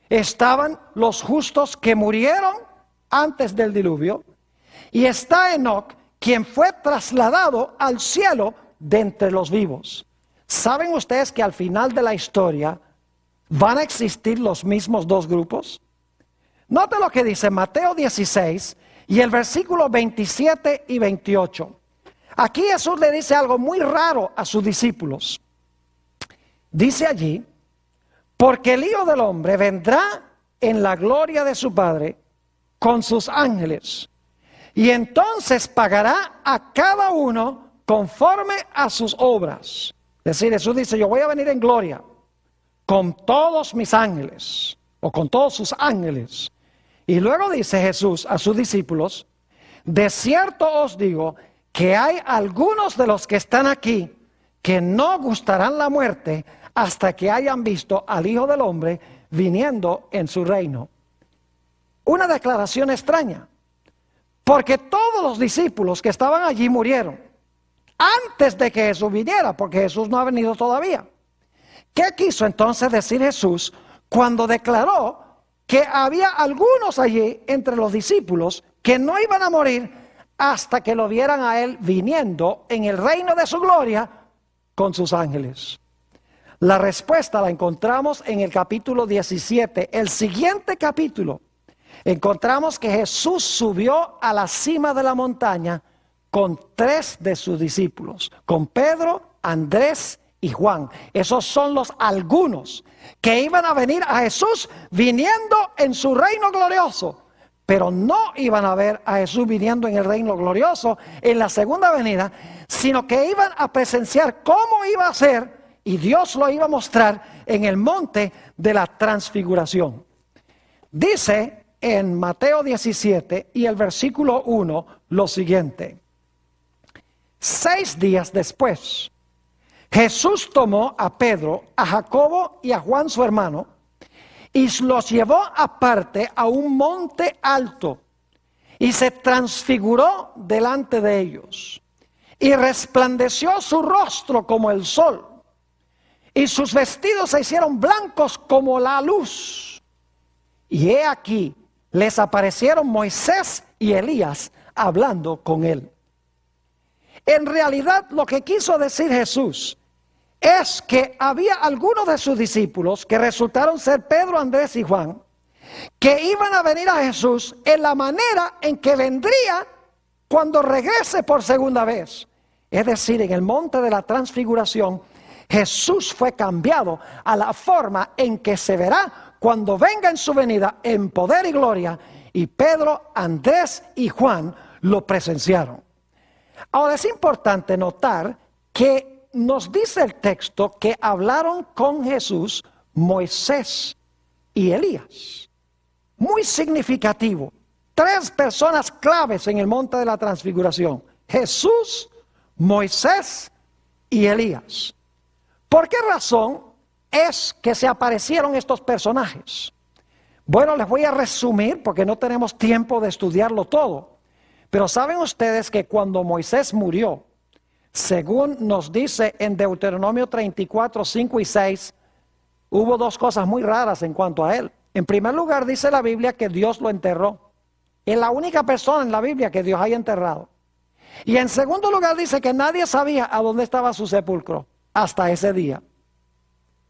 Estaban los justos que murieron antes del diluvio, y está Enoc, quien fue trasladado al cielo de entre los vivos. ¿Saben ustedes que al final de la historia van a existir los mismos 2 grupos? Note lo que dice Mateo 16 y el versículo 27 y 28. Aquí Jesús le dice algo muy raro a sus discípulos. Dice allí, porque el Hijo del Hombre vendrá en la gloria de su Padre con sus ángeles, y entonces pagará a cada uno conforme a sus obras. Es decir, Jesús dice, yo voy a venir en gloria con todos mis ángeles, o con todos sus ángeles. Y luego dice Jesús a sus discípulos, de cierto os digo que hay algunos de los que están aquí que no gustarán la muerte hasta que hayan visto al Hijo del Hombre viniendo en su reino. Una declaración extraña, porque todos los discípulos que estaban allí murieron antes de que Jesús viniera, porque Jesús no ha venido todavía. ¿Qué quiso entonces decir Jesús cuando declaró que había algunos allí entre los discípulos que no iban a morir hasta que lo vieran a Él viniendo en el reino de su gloria con sus ángeles? La respuesta la encontramos en el capítulo 17, el siguiente capítulo. Encontramos que Jesús subió a la cima de la montaña con 3 de sus discípulos, con Pedro, Andrés y Juan. Esos son los algunos que iban a venir a Jesús viniendo en su reino glorioso, pero no iban a ver a Jesús viniendo en el reino glorioso en la segunda venida, sino que iban a presenciar cómo iba a ser, y Dios lo iba a mostrar en el monte de la transfiguración. Dice en Mateo 17 y el versículo 1 lo siguiente: 6 días después, Jesús tomó a Pedro, a Jacobo y a Juan su hermano, y los llevó aparte a un monte alto, y se transfiguró delante de ellos, y resplandeció su rostro como el sol, y sus vestidos se hicieron blancos como la luz. Y he aquí, les aparecieron Moisés y Elías hablando con él. En realidad, lo que quiso decir Jesús es que había algunos de sus discípulos, que resultaron ser Pedro, Andrés y Juan, que iban a venir a Jesús en la manera en que vendría cuando regrese por segunda vez. Es decir, en el monte de la transfiguración, Jesús fue cambiado a la forma en que se verá cuando venga en su venida en poder y gloria, y Pedro, Andrés y Juan lo presenciaron. Ahora es importante notar que nos dice el texto que hablaron con Jesús Moisés y Elías. Muy significativo. 3 personas claves en el monte de la transfiguración: Jesús, Moisés y Elías. ¿Por qué razón es que se aparecieron estos personajes? Bueno, les voy a resumir porque no tenemos tiempo de estudiarlo todo. Pero saben ustedes que cuando Moisés murió, según nos dice en Deuteronomio 34, 5 y 6, hubo 2 cosas muy raras en cuanto a él. En primer lugar, dice la Biblia que Dios lo enterró. Es la única persona en la Biblia que Dios haya enterrado. Y en segundo lugar, dice que nadie sabía a dónde estaba su sepulcro hasta ese día.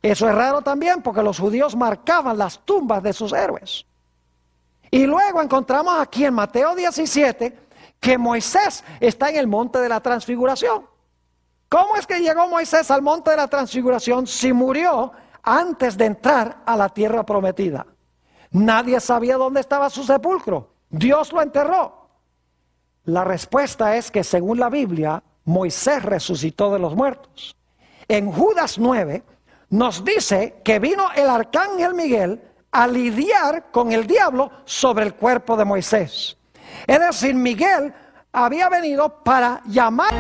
Eso es raro también, porque los judíos marcaban las tumbas de sus héroes. Y luego encontramos aquí en Mateo 17 que Moisés está en el monte de la transfiguración. ¿Cómo es que llegó Moisés al monte de la transfiguración si murió antes de entrar a la tierra prometida? Nadie sabía dónde estaba su sepulcro. Dios lo enterró. La respuesta es que según la Biblia, Moisés resucitó de los muertos. En Judas 9 nos dice que vino el arcángel Miguel a lidiar con el diablo sobre el cuerpo de Moisés. Es decir, Miguel había venido para llamar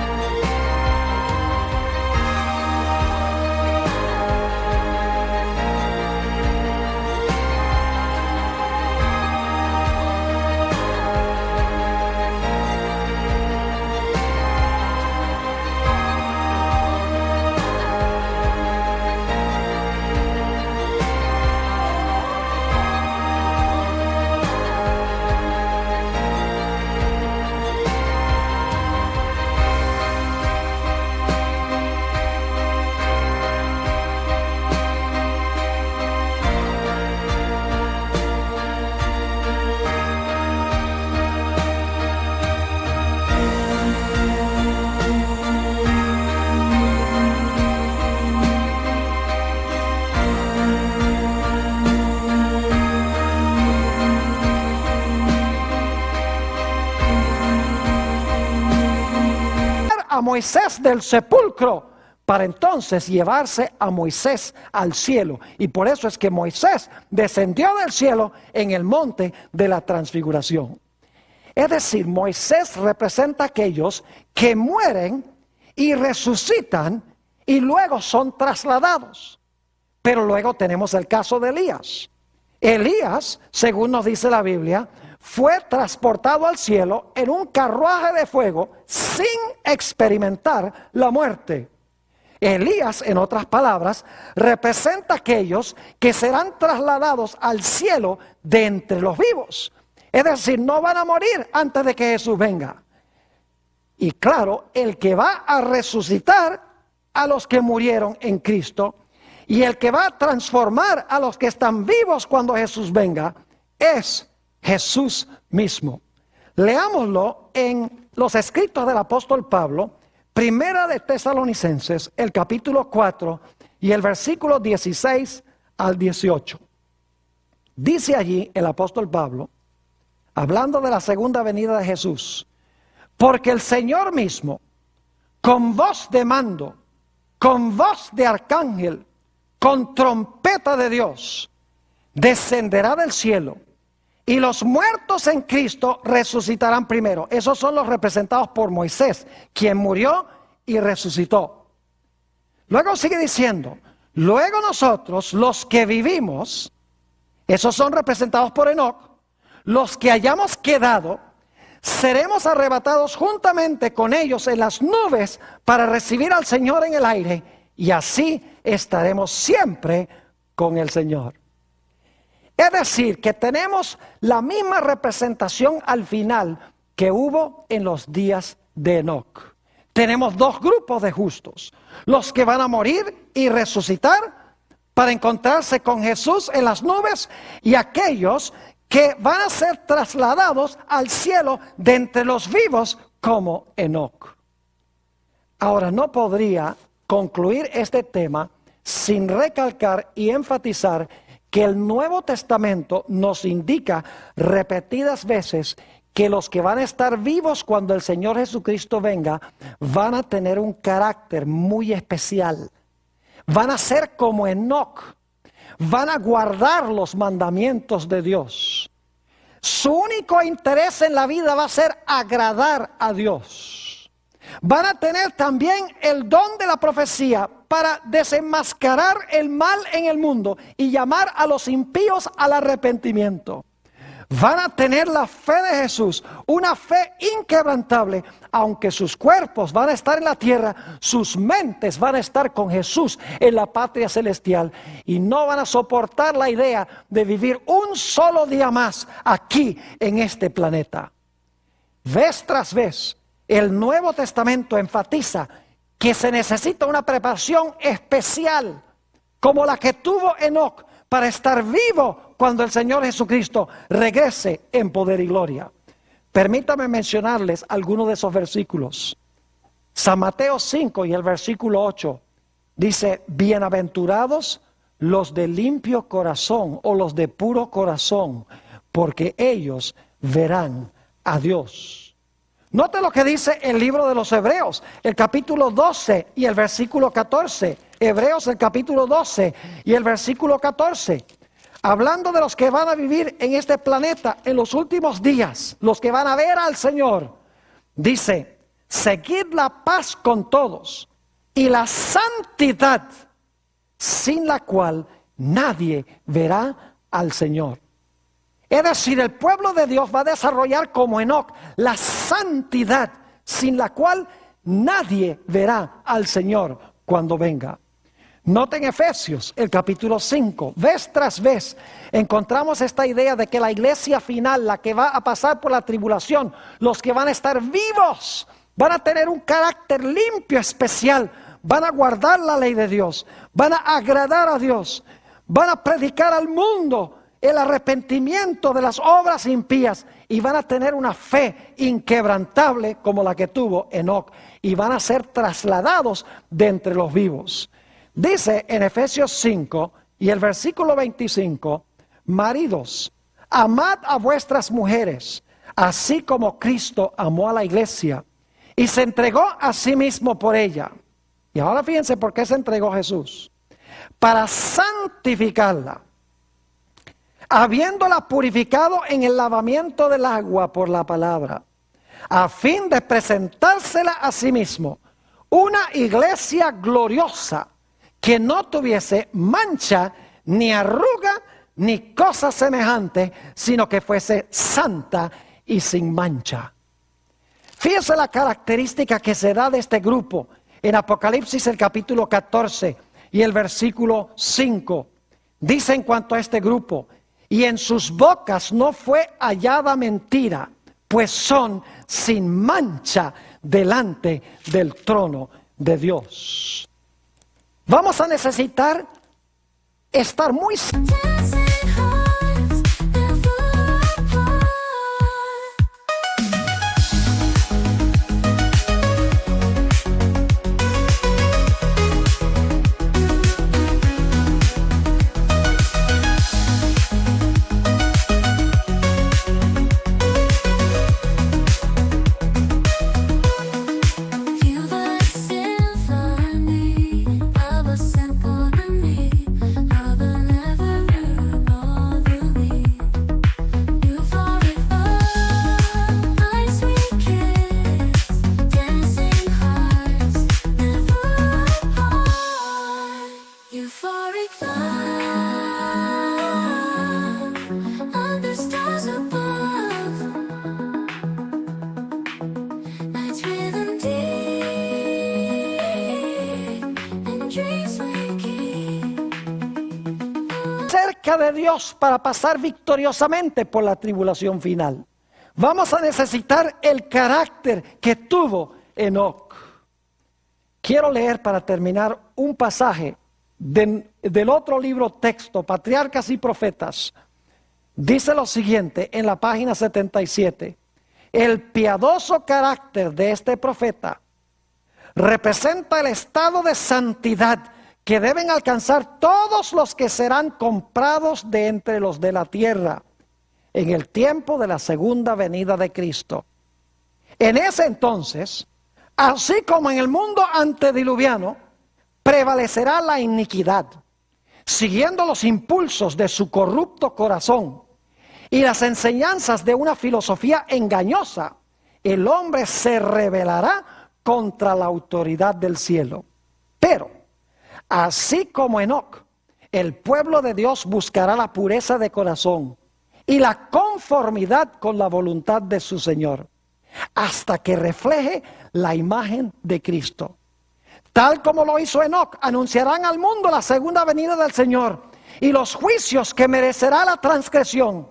a Moisés del sepulcro para entonces llevarse a Moisés al cielo. Y por eso es que Moisés descendió del cielo en el monte de la transfiguración. Es decir, Moisés representa a aquellos que mueren y resucitan y luego son trasladados. Pero luego tenemos el caso de Elías. Elías, según nos dice la Biblia, fue transportado al cielo en un carruaje de fuego sin experimentar la muerte. Elías, en otras palabras, representa a aquellos que serán trasladados al cielo de entre los vivos. Es decir, no van a morir antes de que Jesús venga. Y claro, el que va a resucitar a los que murieron en Cristo y el que va a transformar a los que están vivos cuando Jesús venga es Jesús mismo. Leámoslo en los escritos del apóstol Pablo, Primera de Tesalonicenses, el capítulo 4 y el versículo 16 al 18. Dice allí el apóstol Pablo, hablando de la segunda venida de Jesús: porque el Señor mismo, con voz de mando, con voz de arcángel, con trompeta de Dios, descenderá del cielo, y los muertos en Cristo resucitarán primero. Esos son los representados por Moisés, quien murió y resucitó. Luego sigue diciendo, luego nosotros, los que vivimos, esos son representados por Enoc, los que hayamos quedado, seremos arrebatados juntamente con ellos en las nubes para recibir al Señor en el aire, y así estaremos siempre con el Señor. Es decir, que tenemos la misma representación al final que hubo en los días de Enoc. Tenemos dos grupos de justos: los que van a morir y resucitar para encontrarse con Jesús en las nubes, y aquellos que van a ser trasladados al cielo de entre los vivos como Enoc. Ahora, no podría concluir este tema sin recalcar y enfatizar que el Nuevo Testamento nos indica repetidas veces que los que van a estar vivos cuando el Señor Jesucristo venga van a tener un carácter muy especial. Van a ser como Enoc, van a guardar los mandamientos de Dios. Su único interés en la vida va a ser agradar a Dios. Van a tener también el don de la profecía para desenmascarar el mal en el mundo y llamar a los impíos al arrepentimiento. Van a tener la fe de Jesús, una fe inquebrantable. Aunque sus cuerpos van a estar en la tierra, sus mentes van a estar con Jesús en la patria celestial. Y no van a soportar la idea de vivir un solo día más aquí en este planeta. Vez tras vez, el Nuevo Testamento enfatiza que se necesita una preparación especial, como la que tuvo Enoc, para estar vivo cuando el Señor Jesucristo regrese en poder y gloria. Permítame mencionarles algunos de esos versículos. San Mateo 5 y el versículo 8 dice: bienaventurados los de limpio corazón o los de puro corazón, porque ellos verán a Dios. Note lo que dice el libro de los Hebreos, el capítulo 12 y el versículo 14. Hebreos, el capítulo 12 y el versículo 14. Hablando de los que van a vivir en este planeta en los últimos días, los que van a ver al Señor, dice: seguid la paz con todos y la santidad, sin la cual nadie verá al Señor. Es decir, el pueblo de Dios va a desarrollar como Enoc la santidad, sin la cual nadie verá al Señor cuando venga. Noten Efesios, el capítulo 5, vez tras vez encontramos esta idea de que la iglesia final, la que va a pasar por la tribulación, los que van a estar vivos, van a tener un carácter limpio, especial, van a guardar la ley de Dios, van a agradar a Dios, van a predicar al mundo el arrepentimiento de las obras impías, y van a tener una fe inquebrantable como la que tuvo Enoc, y van a ser trasladados de entre los vivos. Dice en Efesios 5 y el versículo 25: maridos, amad a vuestras mujeres, así como Cristo amó a la iglesia y se entregó a sí mismo por ella. Y ahora fíjense por qué se entregó Jesús. Para santificarla, habiéndola purificado en el lavamiento del agua por la palabra, a fin de presentársela a sí mismo, una iglesia gloriosa, que no tuviese mancha, ni arruga, ni cosa semejante, sino que fuese santa y sin mancha. Fíjese la característica que se da de este grupo en Apocalipsis el capítulo 14 y el versículo 5. Dice en cuanto a este grupo: y en sus bocas no fue hallada mentira, pues son sin mancha delante del trono de Dios. Vamos a necesitar estar muy cerca de Dios para pasar victoriosamente por la tribulación final. Vamos a necesitar el carácter que tuvo Enoc. Quiero leer para terminar un pasaje del otro libro texto, Patriarcas y Profetas. Dice lo siguiente en la página 77. El piadoso carácter de este profeta representa el estado de santidad que deben alcanzar todos los que serán comprados de entre los de la tierra en el tiempo de la segunda venida de Cristo. En ese entonces, así como en el mundo antediluviano, prevalecerá la iniquidad, siguiendo los impulsos de su corrupto corazón y las enseñanzas de una filosofía engañosa. El hombre se rebelará contra la autoridad del cielo. Pero, así como Enoc, el pueblo de Dios buscará la pureza de corazón y la conformidad con la voluntad de su Señor, hasta que refleje la imagen de Cristo. Tal como lo hizo Enoc, anunciarán al mundo la segunda venida del Señor y los juicios que merecerá la transgresión,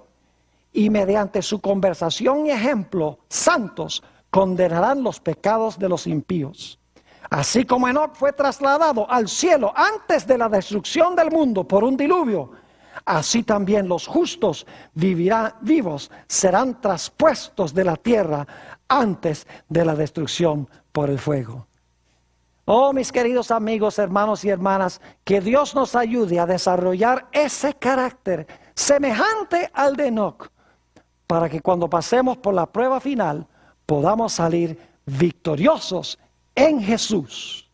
y mediante su conversación y ejemplo santos condenarán los pecados de los impíos. Así como Enoc fue trasladado al cielo antes de la destrucción del mundo por un diluvio, así también los justos vivos serán traspuestos de la tierra antes de la destrucción por el fuego. Oh, mis queridos amigos, hermanos y hermanas, que Dios nos ayude a desarrollar ese carácter semejante al de Enoc, para que cuando pasemos por la prueba final podamos salir victoriosos en Jesús.